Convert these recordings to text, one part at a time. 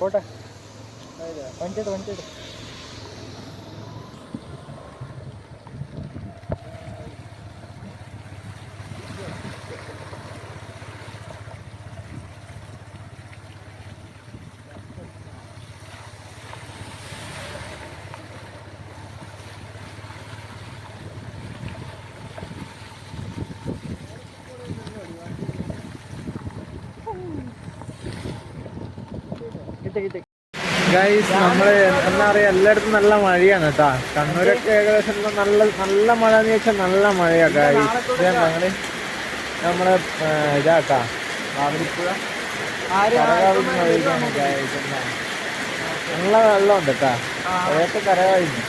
പോട്ടെ വണ്ടി ഗൈസ് നമ്മള് എന്താ പറയാ എല്ലായിടത്തും നല്ല മഴയാണ് കേട്ടാ. കണ്ണൂരൊക്കെ ഏകദേശം നല്ല മഴ എന്ന് ചോദിച്ചാൽ നല്ല മഴയാ ഗൈസ്. ഞങ്ങള് നമ്മളെ ഇതാട്ടാ വാവലിപ്പുഴ കരകവിഞ്ഞൊഴുകാണ് ഗൈസ്. നല്ല വെള്ളമുണ്ട് കേട്ടാ. അതൊക്കെ കരകവിഞ്ഞു.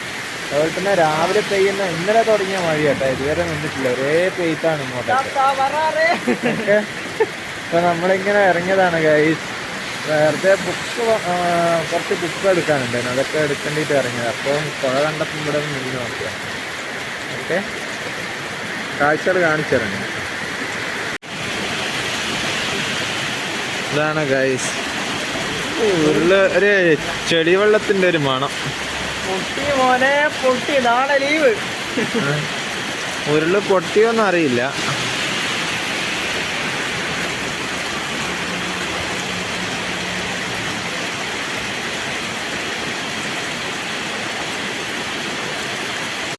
അതുപോലെ തന്നെ രാവിലെ പെയ്യുന്ന ഇന്നലെ തുടങ്ങിയ മഴയാട്ടാ. ഇതുവരെ നിന്നിട്ടില്ല. ഒരേ പെയ്ത്താണ് ഇങ്ങോട്ടൊക്കെ. അപ്പൊ നമ്മളിങ്ങനെ ഇറങ്ങിയതാണ് ഗൈസ്. വെറുതെ കുറച്ച് ബുക്ക് എടുക്കാനുണ്ടായിരുന്നു. അതൊക്കെ എടുക്കേണ്ടിയിട്ട് ഇറങ്ങിയത്. അപ്പോൾ പുഴ കണ്ടപ്പോൾ ഇവിടെ നിന്ന് നോക്കിയാണ്. ഓക്കെ, കാഴ്ചകൾ കാണിച്ചു തരണം. ഇതാണ് ഗൈസ് ഒരു ചെളിവെള്ളത്തിന്റെ ഒരു മണം. പൊട്ടി മോനെ പൊട്ടി, നാളെ ലീവ്. ഉരുള് പൊട്ടിയോന്നും അറിയില്ല.